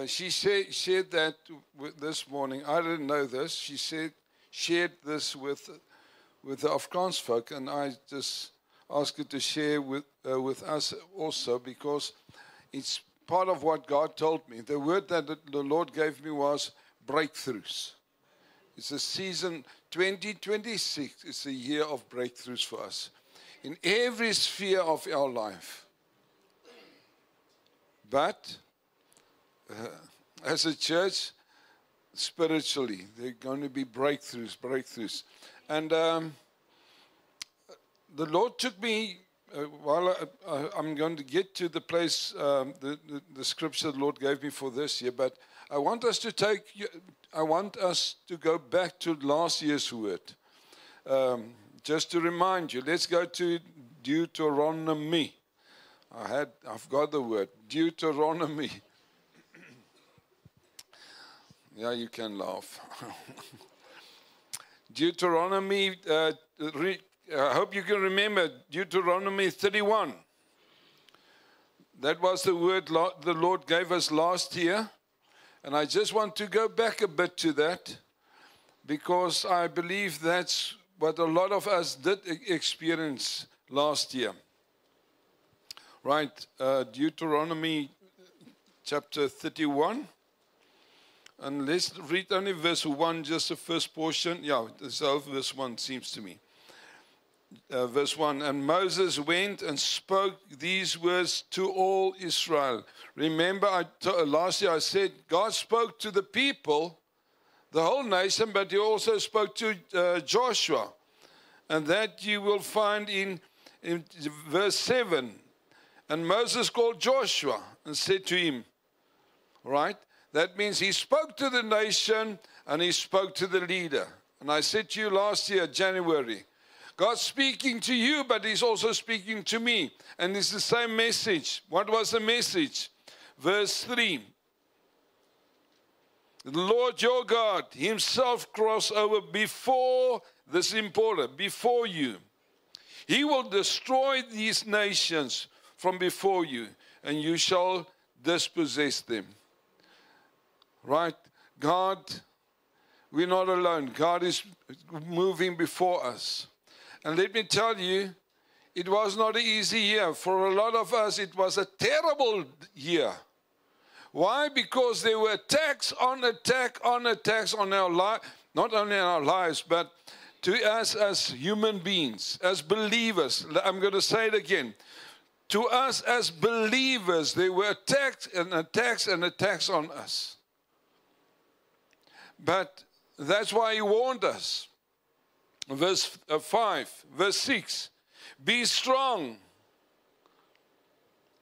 She shared that this morning. I didn't know this. She shared this with the Afrikaans folk, and I just asked her to share with us also, because it's part of what God told me. The word that the Lord gave me was breakthroughs. It's a season, 2026 is a year of breakthroughs for us in every sphere of our life. But as a church, spiritually, there are going to be breakthroughs. And the Lord took me, while I'm going to get to the place, the scripture the Lord gave me for this year, but I want us to go back to last year's word. Just to remind you, let's go to Deuteronomy. I've got the word, Deuteronomy. Yeah, you can laugh. Deuteronomy, I hope you can remember Deuteronomy 31. That was the word the Lord gave us last year. And I just want to go back a bit to that, because I believe that's what a lot of us did experience last year. Right, Deuteronomy chapter 31. And let's read only verse 1, just the first portion. Yeah, this whole verse 1 seems to me. Verse 1, and Moses went and spoke these words to all Israel. Remember, last year I said God spoke to the people, the whole nation, but he also spoke to Joshua. And that you will find in verse 7. And Moses called Joshua and said to him, right? That means he spoke to the nation and he spoke to the leader. And I said to you last year, January, God's speaking to you, but he's also speaking to me. And it's the same message. What was the message? Verse 3. The Lord your God himself cross over before, this is important, before you. He will destroy these nations from before you, and you shall dispossess them. Right? God, we're not alone. God is moving before us. And let me tell you, it was not an easy year. For a lot of us, it was a terrible year. Why? Because there were attacks on attacks on our life, not only on our lives, but to us as human beings, as believers. I'm going to say it again. To us as believers, there were attacks and attacks and attacks on us. But that's why he warned us. Verse 5, verse 6. Be strong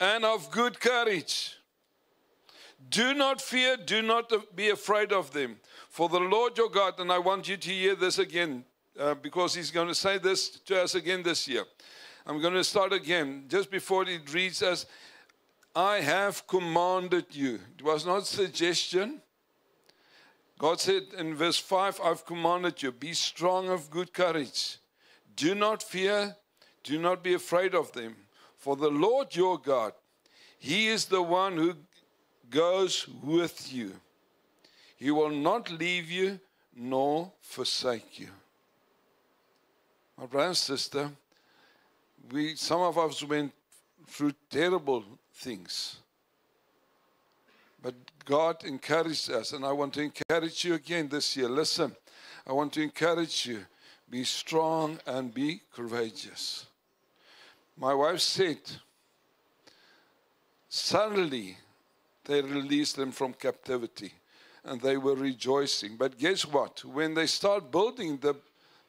and of good courage. Do not fear, do not be afraid of them. For the Lord your God, and I want you to hear this again, because he's going to say this to us again this year. I'm going to start again. Just before it reads as, I have commanded you. It was not suggestion. God said in verse 5, I've commanded you, be strong of good courage. Do not fear, do not be afraid of them. For the Lord your God, he is the one who goes with you. He will not leave you nor forsake you. My brother and sister, some of us went through terrible things. But God encouraged us, and I want to encourage you again this year. Listen, I want to encourage you. Be strong and be courageous. My wife said, suddenly they released them from captivity, and they were rejoicing. But guess what? When they start building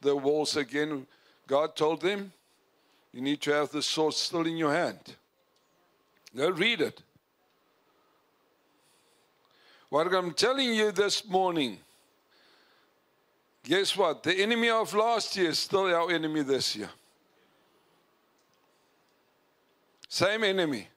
the walls again, God told them, you need to have the sword still in your hand. Go read it. What I'm telling you this morning, guess what? The enemy of last year is still our enemy this year. Same enemy.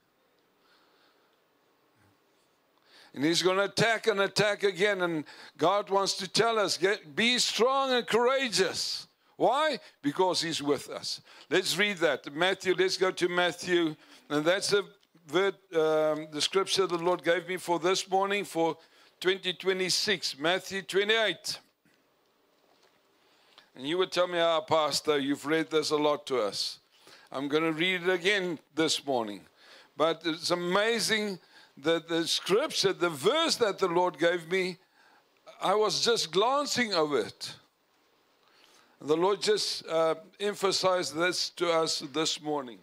And he's going to attack and attack again. And God wants to tell us, be strong and courageous. Why? Because he's with us. Let's read that. Matthew, let's go to Matthew. And that's the scripture the Lord gave me for this morning for 2026, Matthew 28. And you would tell me, Pastor, you've read this a lot to us. I'm going to read it again this morning. But it's amazing that the scripture, the verse that the Lord gave me, I was just glancing over it. The Lord just emphasized this to us this morning.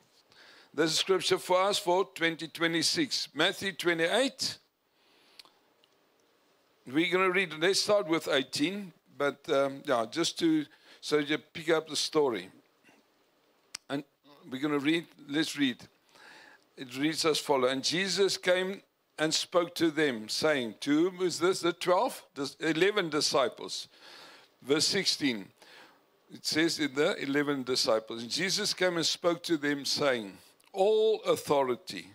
This is scripture for us for 2026. Matthew 28. We're going to read, let's start with 18. But just so you pick up the story. And we're going to read, let's read. It reads as follows. And Jesus came and spoke to them, saying, to whom is this? The 11 disciples. Verse 16. It says in the 11 disciples. And Jesus came and spoke to them, saying, all authority,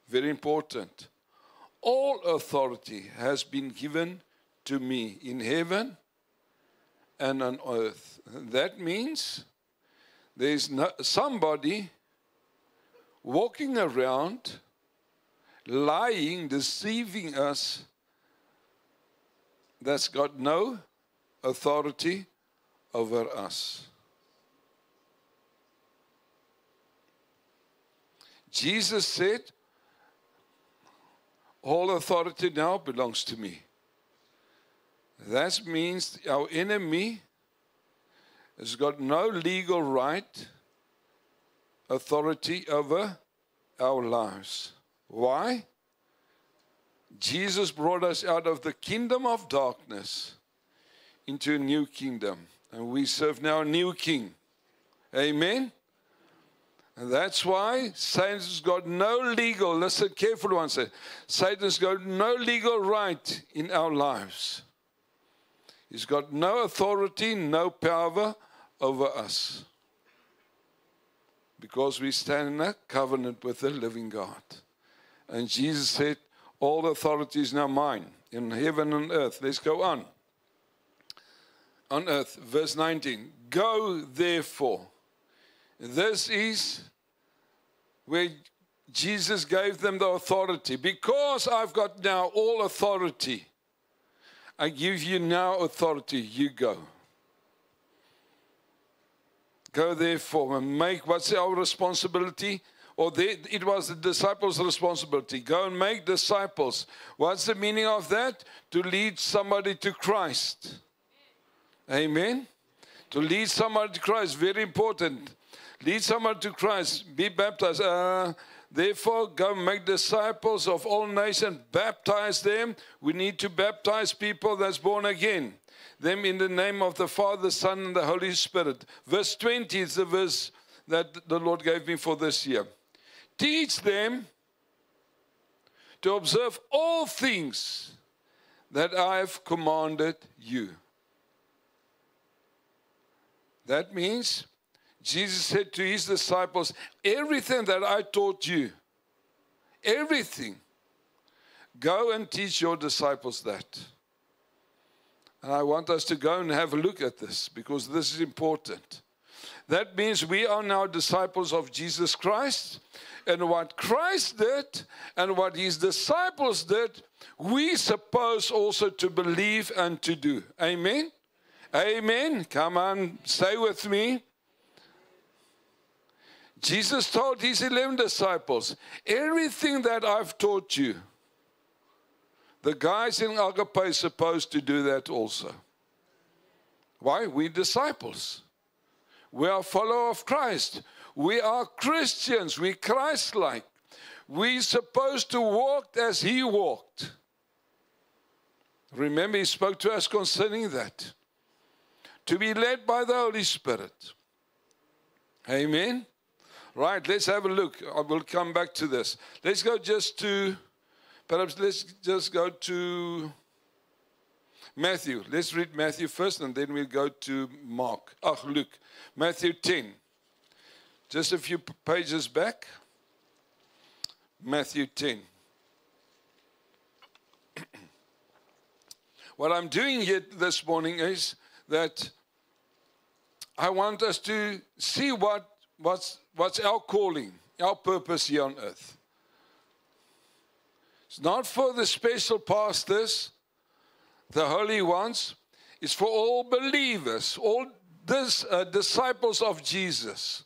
very important, all authority has been given to me in heaven and on earth. That means there's somebody walking around, lying, deceiving us, that's got no authority over us. Jesus said, all authority now belongs to me. That means our enemy has got no legal right, authority over our lives. Why? Jesus brought us out of the kingdom of darkness into a new kingdom. And we serve now a new king. Amen? And that's why Satan's got no legal, listen carefully one second, Satan's got no legal right in our lives. He's got no authority, no power over us. Because we stand in a covenant with the living God. And Jesus said, all authority is now mine, in heaven and earth. Let's go on. On earth, verse 19. Go therefore. This is where Jesus gave them the authority. Because I've got now all authority, I give you now authority. You go. Go therefore and make, what's our responsibility? It was the disciples' responsibility. Go and make disciples. What's the meaning of that? To lead somebody to Christ. Amen? To lead somebody to Christ, very important. Lead somebody to Christ. Be baptized. Therefore, go make disciples of all nations. Baptize them. We need to baptize people that's born again. Them in the name of the Father, Son, and the Holy Spirit. Verse 20 is the verse that the Lord gave me for this year. Teach them to observe all things that I have commanded you. That means Jesus said to his disciples, everything that I taught you, everything, go and teach your disciples that. And I want us to go and have a look at this because this is important. That means we are now disciples of Jesus Christ. And what Christ did and what his disciples did, we suppose also to believe and to do. Amen? Amen. Come on, stay with me. Jesus told his 11 disciples, everything that I've taught you, the guys in Agape are supposed to do that also. Why? We're disciples. We are followers of Christ. We are Christians. We're Christ-like. We're supposed to walk as he walked. Remember, he spoke to us concerning that. To be led by the Holy Spirit. Amen? Right, let's have a look. I will come back to this. Let's go perhaps let's just go to Matthew. Let's read Matthew first and then we'll go to Luke. Matthew 10. Just a few pages back. Matthew 10. What I'm doing here this morning is that I want us to see what's our calling, our purpose here on earth. It's not for the special pastors, the holy ones. It's for all believers, all disciples of Jesus.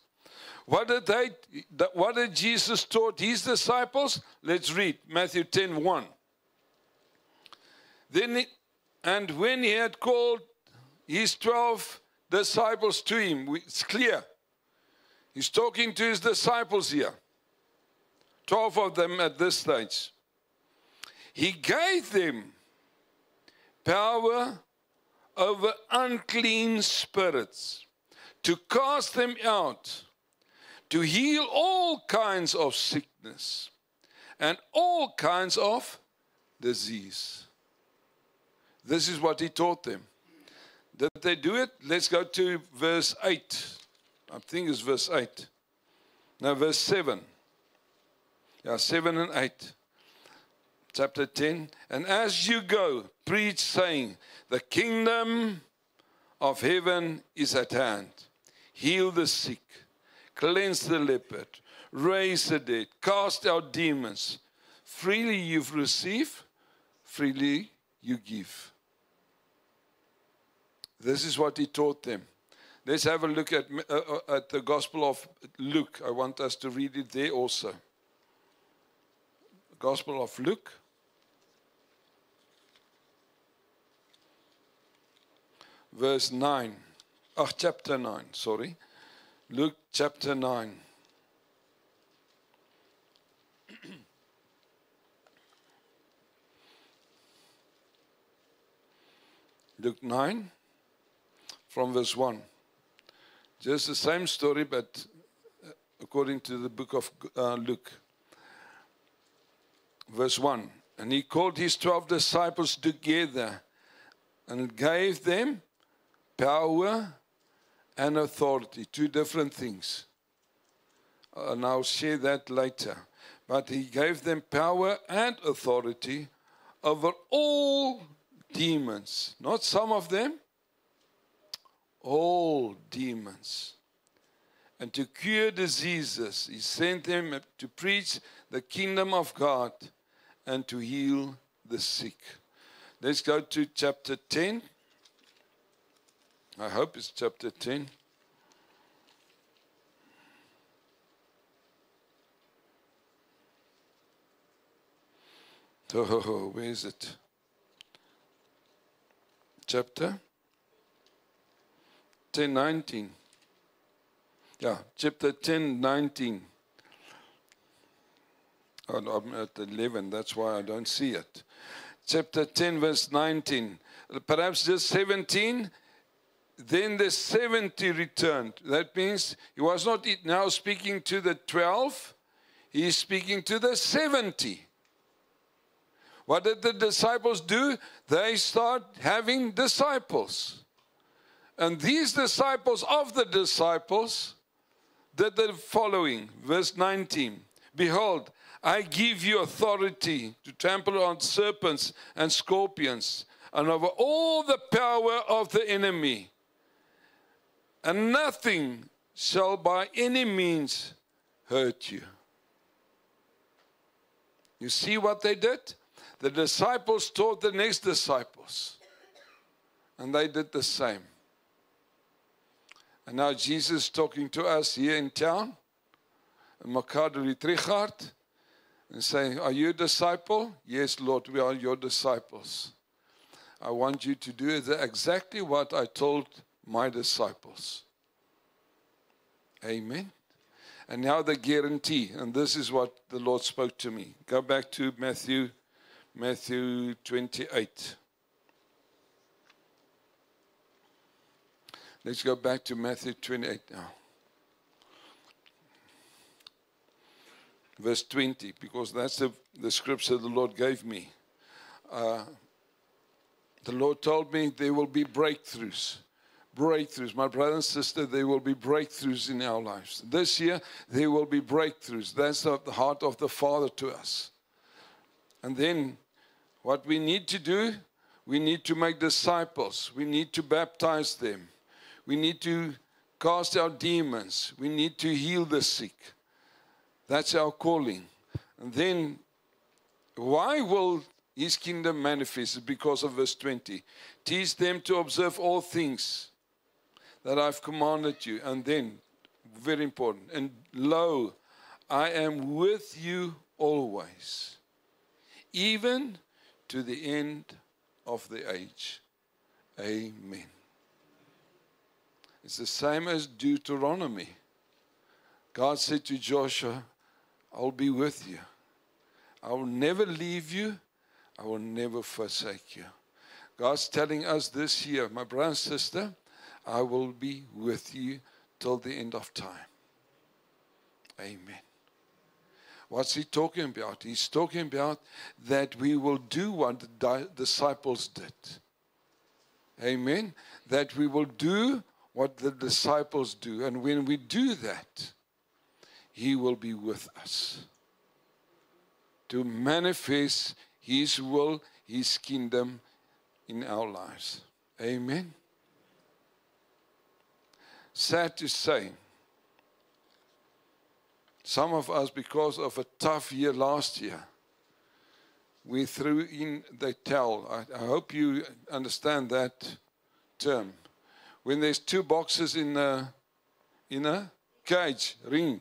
What did Jesus taught his disciples? Let's read Matthew 10:1. And when he had called his 12 disciples to him, it's clear. He's talking to his disciples here. 12 of them at this stage. He gave them power over unclean spirits, to cast them out, to heal all kinds of sickness and all kinds of disease. This is what he taught them. Did they do it? Let's go to verse 8. I think it's verse 8. No, verse 7. Yeah, 7 and 8. Chapter 10. And as you go, preach, saying, the kingdom of heaven is at hand. Heal the sick, cleanse the leopard, raise the dead, cast out demons. Freely you've received, freely you give. This is what he taught them. Let's have a look at the Gospel of Luke. I want us to read it there also. Gospel of Luke. Verse 9. Chapter 9, sorry. Luke chapter 9. Luke 9, from verse 1. Just the same story, but according to the book of Luke. Verse 1. And he called his 12 disciples together and gave them power and authority. Two different things. And I'll share that later. But he gave them power and authority over all demons. Not some of them. All demons. And to cure diseases. He sent them to preach the kingdom of God and to heal the sick. Let's go to chapter 10. I hope it's chapter 10. Oh, where is it? Chapter 10:19. Yeah, chapter 10:19. Oh, no, I'm at 11, that's why I don't see it. Chapter 10, verse 19. Perhaps just 17. Then the 70 returned. That means he was not now speaking to the 12. He is speaking to the 70. What did the disciples do? They start having disciples. And these disciples of the disciples did the following. Verse 19. Behold, I give you authority to trample on serpents and scorpions and over all the power of the enemy. And nothing shall by any means hurt you. You see what they did? The disciples taught the next disciples. And they did the same. And now Jesus is talking to us here in town, in Makadari Trichard, and saying, are you a disciple? Yes, Lord, we are your disciples. I want you to do exactly what I told my disciples. Amen. And now the guarantee, and this is what the Lord spoke to me. Go back to Matthew 28. Let's go back to Matthew 28 now. Verse 20, because that's the scripture the Lord gave me. The Lord told me there will be breakthroughs. Breakthroughs. My brother and sister, there will be breakthroughs in our lives. This year, there will be breakthroughs. That's the heart of the Father to us. And then, what we need to do, we need to make disciples. We need to baptize them. We need to cast out demons. We need to heal the sick. That's our calling. And then Why will his kingdom manifest? Because of verse 20. Teach them to observe all things that I've commanded you. And then, very important, and lo, I am with you always, even to the end of the age. Amen. It's the same as Deuteronomy. God said to Joshua, I'll be with you. I will never leave you. I will never forsake you. God's telling us this year, my brother and sister, I will be with you till the end of time. Amen. What's he talking about? He's talking about that we will do what the disciples did. Amen. That we will do what the disciples do. And when we do that, he will be with us to manifest his will, his kingdom in our lives. Amen. Sad to say, some of us, because of a tough year last year, we threw in the towel. I hope you understand that term. When there's two boxes in a cage, ring.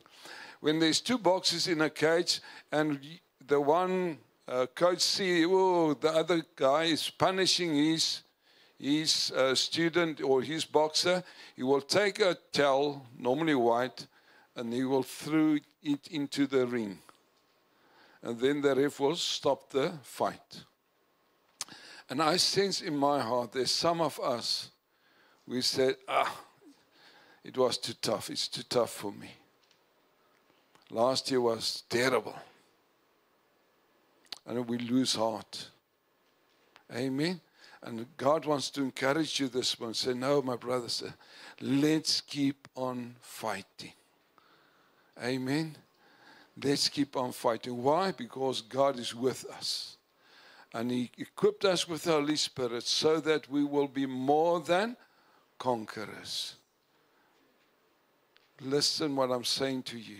When there's two boxes in a cage and the one coach sees, oh, the other guy is punishing his student or his boxer, he will take a towel, normally white, and he will throw it into the ring. And then the ref will stop the fight. And I sense in my heart there's some of us, we said, it was too tough. It's too tough for me. Last year was terrible. And we lose heart. Amen. And God wants to encourage you this morning. Say, no, my brothers, let's keep on fighting. Amen. Let's keep on fighting. Why? Because God is with us. And he equipped us with the Holy Spirit so that we will be more than conquerors. Listen what I'm saying to you.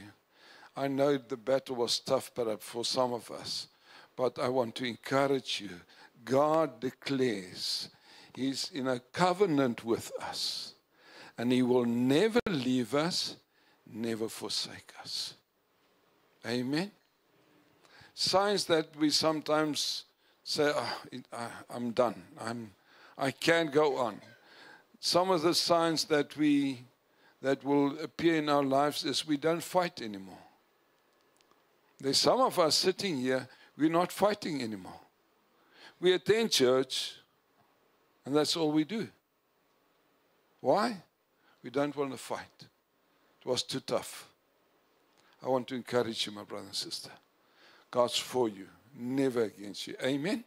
I know the battle was tough perhaps for some of us. But I want to encourage you. God declares He's in a covenant with us. And He will never leave us, never forsake us. Amen. Signs that we sometimes say, I'm done. I can't go on. Some of the signs that will appear in our lives is we don't fight anymore. There's some of us sitting here, we're not fighting anymore. We attend church, and that's all we do. Why? We don't want to fight. It was too tough. I want to encourage you, my brother and sister. God's for you, never against you. Amen?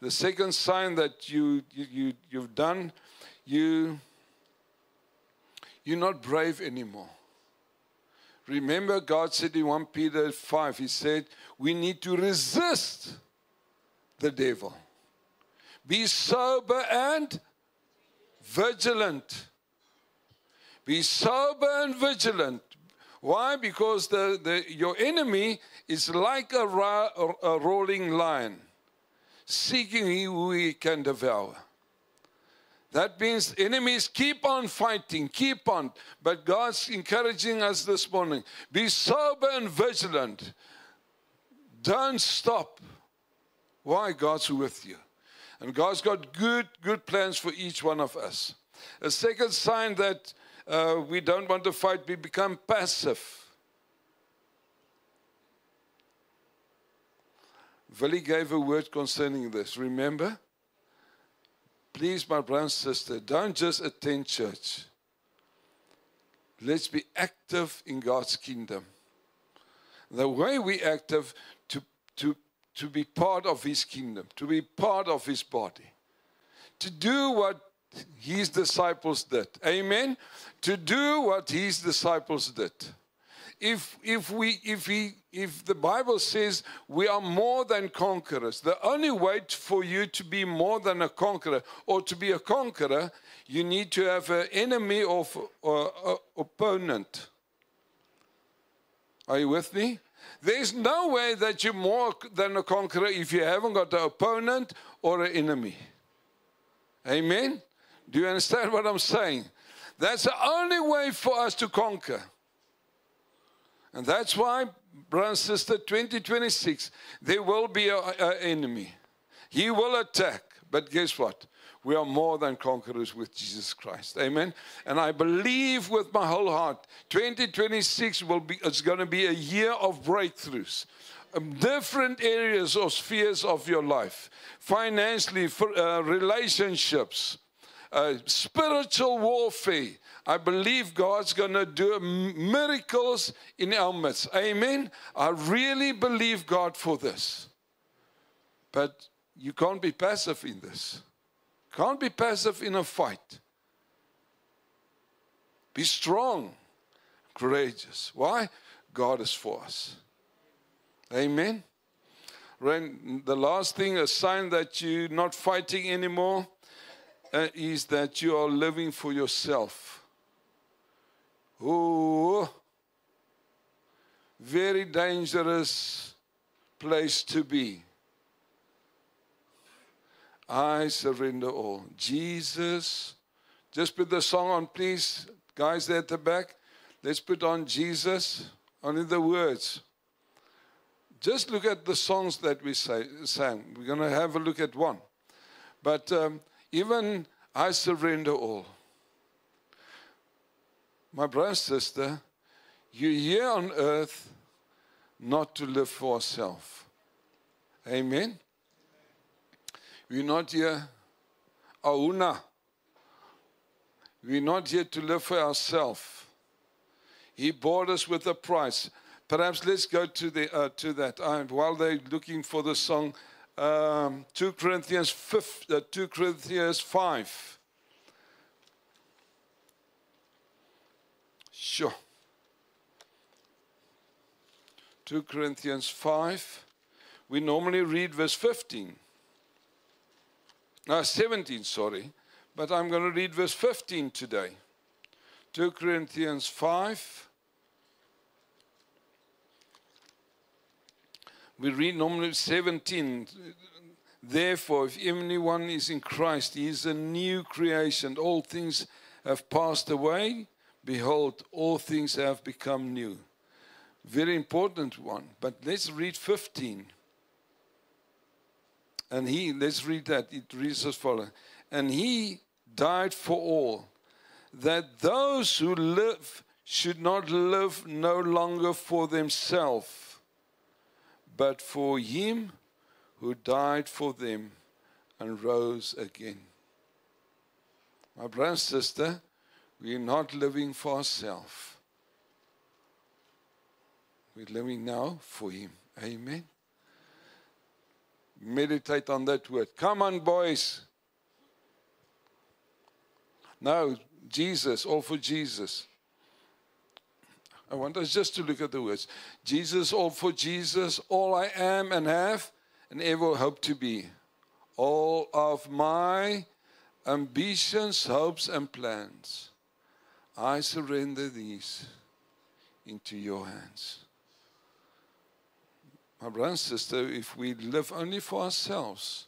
The second sign that you've done, you're not brave anymore. Remember, God said in 1 Peter 5, He said, we need to resist the devil. Be sober and vigilant. Be sober and vigilant. Why? Because your enemy is like a roaring lion, seeking who he can devour. That means enemies keep on fighting, keep on. But God's encouraging us this morning. Be sober and vigilant. Don't stop. Why? God's with you. And God's got good plans for each one of us. A second sign that we don't want to fight, we become passive. Willie gave a word concerning this. Remember? Please, my brother and sister, don't just attend church. Let's be active in God's kingdom. The way we active to be part of His kingdom, to be part of His body, to do what His disciples did. Amen? To do what His disciples did. If the Bible says we are more than conquerors, the only way for you to be more than a conqueror or to be a conqueror, you need to have an enemy or opponent. Are you with me? There's no way that you're more than a conqueror if you haven't got an opponent or an enemy. Amen? Do you understand what I'm saying? That's the only way for us to conquer. And that's why, brother and sister, 2026, there will be an enemy. He will attack. But guess what? We are more than conquerors with Jesus Christ. Amen? And I believe with my whole heart, 2026 it's going to be a year of breakthroughs. Different areas or spheres of your life. Financially, relationships, spiritual warfare. I believe God's going to do miracles in our midst. Amen? I really believe God for this. But you can't be passive in this. Can't be passive in a fight. Be strong, courageous. Why? God is for us. Amen? The last thing, a sign that you're not fighting anymore, is that you are living for yourself. Oh, very dangerous place to be. I surrender all. Jesus. Just put the song on, please. Guys there at the back. Let's put on Jesus. Only the words. Just look at the songs that we sang. We're going to have a look at one. But even I surrender all. My brother and sister, you're here on earth not to live for ourselves. Amen? We're not here, auna. We're not here to live for ourselves. He bought us with a price. Perhaps let's go to that. While they're looking for the song, 2 Corinthians 5. Sure. 2 Corinthians 5. We normally read verse 15. 17, sorry. But I'm going to read verse 15 today. 2 Corinthians 5. We read normally 17. Therefore, if anyone is in Christ, he is a new creation. All things have passed away. Behold, all things have become new. Very important one. But let's read 15. And let's read that. It reads as follows. And he died for all, that those who live should not live no longer for themselves, but for him who died for them and rose again. My brother and sister, we are not living for ourselves. We're living now for him. Amen. Meditate on that word. Come on, boys. No, Jesus, all for Jesus. I want us just to look at the words. Jesus, all for Jesus, all I am and have and ever hope to be. All of my ambitions, hopes, and plans, I surrender these into your hands. My brother and sister, if we live only for ourselves,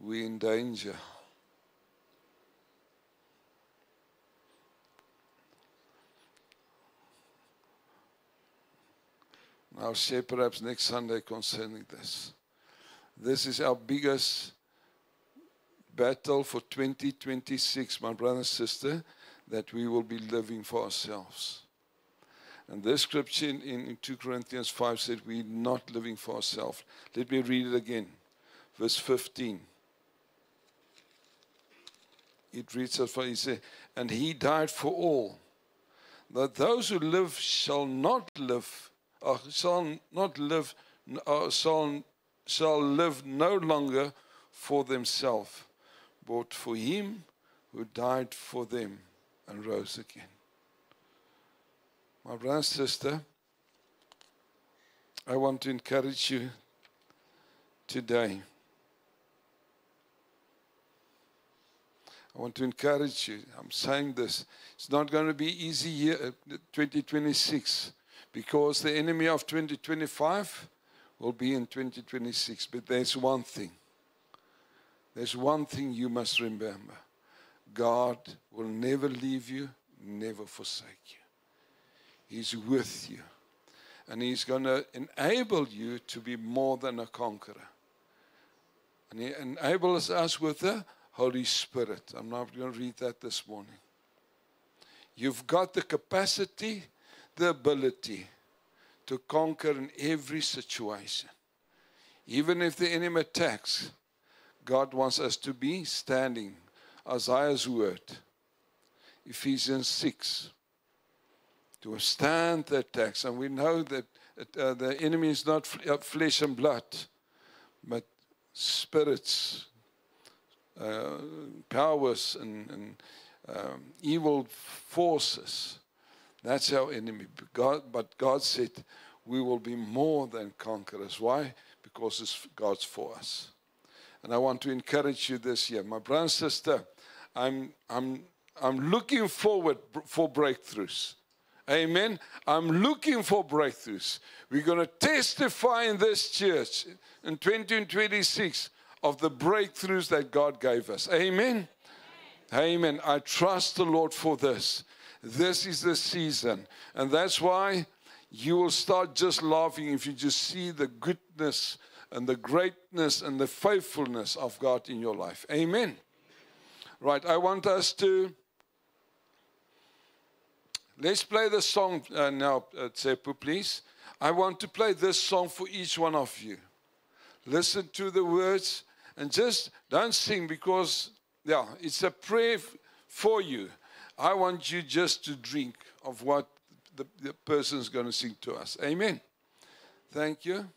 we're in danger. I'll share perhaps next Sunday concerning this. This is our biggest battle for 2026, my brother and sister, that we will be living for ourselves. And this scripture in 2 Corinthians 5 said we're not living for ourselves. Let me read it again. Verse 15. It reads as follows. He said, and he died for all, that those who live shall live no longer for themselves, but for him who died for them and rose again. My brother and sister, I want to encourage you today. I want to encourage you. I'm saying this. It's not going to be easy here, 2026, because the enemy of 2025 will be in 2026. But there's one thing. There's one thing you must remember. God will never leave you, never forsake you. He's with you. And He's going to enable you to be more than a conqueror. And He enables us with the Holy Spirit. I'm not going to read that this morning. You've got the capacity, the ability to conquer in every situation. Even if the enemy attacks, God wants us to be standing. Isaiah's word, Ephesians 6, to withstand the attacks. And we know that the enemy is not flesh and blood, but spirits, powers, and evil forces. That's our enemy. But God said we will be more than conquerors. Why? Because God's for us. And I want to encourage you this year. My brother and sister, I'm looking forward for breakthroughs. Amen. I'm looking for breakthroughs. We're going to testify in this church in 2026 of the breakthroughs that God gave us. Amen. Amen. I trust the Lord for this. This is the season. And that's why you will start just laughing if you just see the goodness and the greatness and the faithfulness of God in your life. Amen. Right, I want us to, let's play the song now, Tsepu, please. I want to play this song for each one of you. Listen to the words and just don't sing because, it's a prayer for you. I want you just to drink of what the person's going to sing to us. Amen. Thank you.